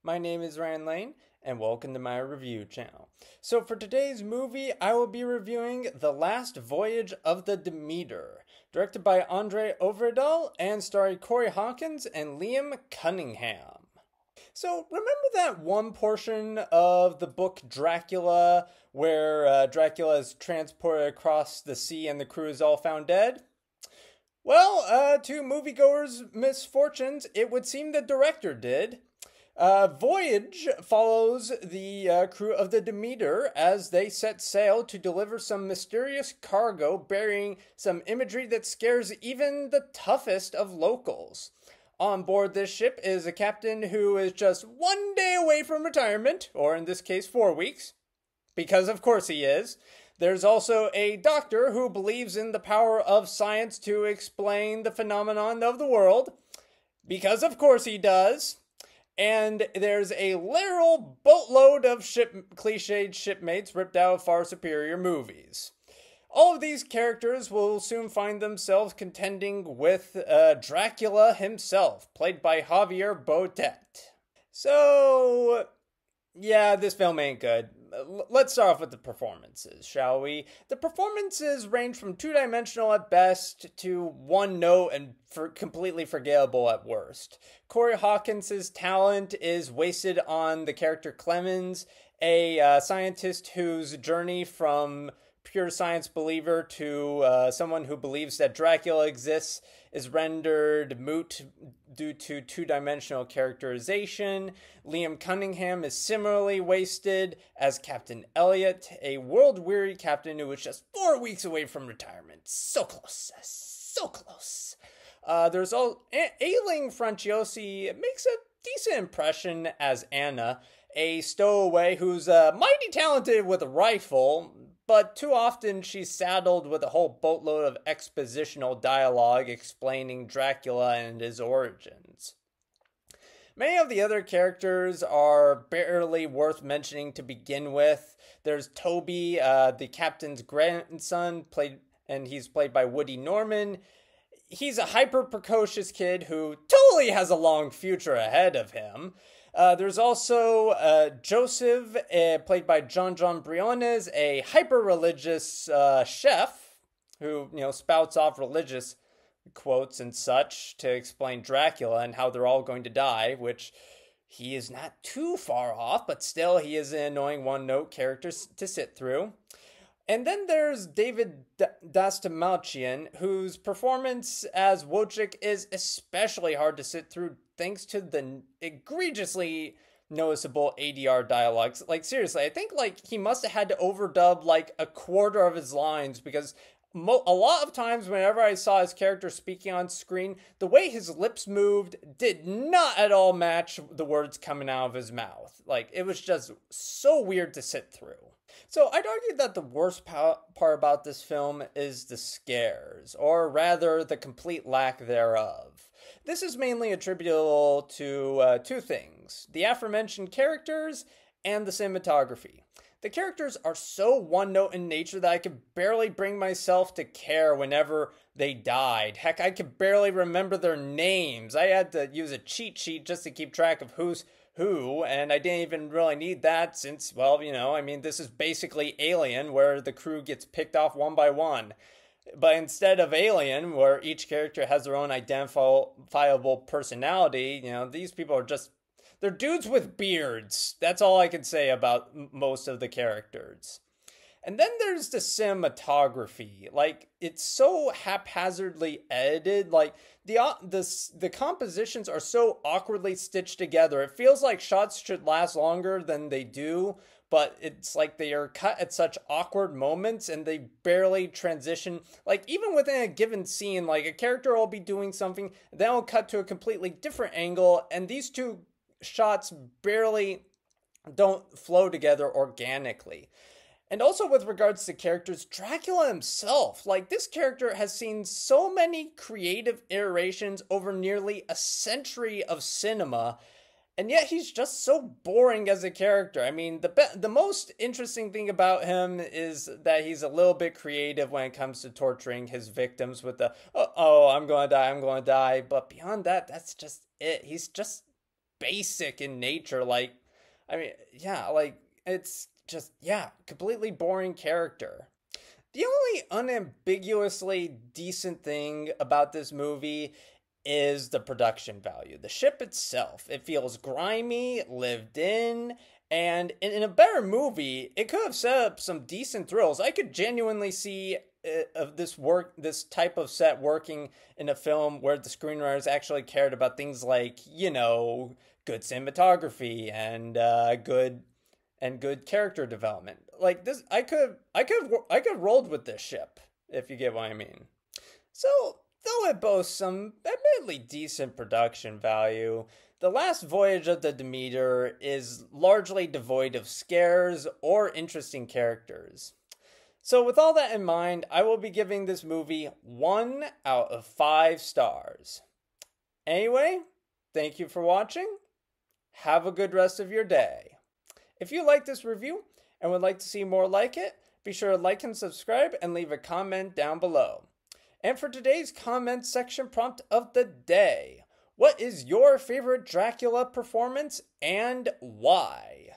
My name is Ryan Lane, and welcome to my review channel. So for today's movie, I will be reviewing The Last Voyage of the Demeter, directed by Andre Øvredal and starring Corey Hawkins and Liam Cunningham. So remember that one portion of the book Dracula where Dracula is transported across the sea and the crew is all found dead? Well, to moviegoers' misfortunes, it would seem the director did. Voyage follows the crew of the Demeter as they set sail to deliver some mysterious cargo bearing some imagery that scares even the toughest of locals. On board this ship is a captain who is just one day away from retirement, or in this case 4 weeks, because of course he is. There's also a doctor who believes in the power of science to explain the phenomenon of the world, because of course he does. And there's a literal boatload of cliched shipmates ripped out of far superior movies. All of these characters will soon find themselves contending with Dracula himself, played by Javier Botet. So, yeah, this film ain't good. Let's start off with the performances, shall we? The performances range from two-dimensional at best to one note and completely forgettable at worst. Corey Hawkins' talent is wasted on the character Clemens, a scientist whose journey from pure science believer to someone who believes that Dracula exists is rendered moot due to two-dimensional characterization. Liam Cunningham is similarly wasted as Captain Elliot, a world-weary captain who was just 4 weeks away from retirement. So close, so close. There's Ailing Franciosi makes a decent impression as Anna, a stowaway who's mighty talented with a rifle, but too often she's saddled with a whole boatload of expositional dialogue explaining Dracula and his origins. Many of the other characters are barely worth mentioning to begin with. There's Toby, the captain's grandson, he's played by Woody Norman. He's a hyper-precocious kid who totally has a long future ahead of him. There's also Joseph, played by John Briones, a hyper-religious chef who, spouts off religious quotes and such to explain Dracula and how they're all going to die, which he is not too far off, but still he is an annoying one-note character to sit through. And then there's David Dastmalchian, whose performance as Wojcik is especially hard to sit through thanks to the egregiously noticeable ADR dialogues. Like, seriously, I think, he must have had to overdub, a quarter of his lines because a lot of times whenever I saw his character speaking on screen, the way his lips moved did not at all match the words coming out of his mouth. It was just so weird to sit through. So I'd argue that the worst part about this film is the scares, or rather the complete lack thereof. This is mainly attributable to two things: the aforementioned characters and the cinematography. The characters are so one-note in nature that I could barely bring myself to care whenever they died. Heck, I could barely remember their names. I had to use a cheat sheet just to keep track of who's who, and I didn't even really need that since, well, this is basically Alien, where the crew gets picked off one by one. But instead of Alien, where each character has their own identifiable personality, these people are just, they're dudes with beards. That's all I can say about most of the characters. And then there's the cinematography. It's so haphazardly edited. The compositions are so awkwardly stitched together. It feels like shots should last longer than they do, but it's like they are cut at such awkward moments and they barely transition. Even within a given scene, a character will be doing something, then it'll cut to a completely different angle, and these two shots barely don't flow together organically. And also with regards to characters, Dracula himself, this character has seen so many creative iterations over nearly a century of cinema, and yet he's just so boring as a character. The most interesting thing about him is that he's a little bit creative when it comes to torturing his victims with the, oh, I'm gonna die, but beyond that, that's just it. He's just basic in nature. Like, I mean, yeah, like, it's just, yeah, completely boring character. The only unambiguously decent thing about this movie is the production value. The ship itself, it feels grimy, lived in, and in a better movie, it could have set up some decent thrills. I could genuinely see of this type of set working in a film where the screenwriters actually cared about things like, good cinematography and good character development. Like this, I could rolled with this ship, if you get what I mean. So, though it boasts some admittedly decent production value, the Last Voyage of the Demeter is largely devoid of scares or interesting characters. So, with all that in mind, I will be giving this movie 1 out of 5 stars. Anyway, thank you for watching. Have a good rest of your day. If you like this review and would like to see more like it, be sure to like and subscribe and leave a comment down below. And for today's comment section prompt of the day, what is your favorite Dracula performance and why?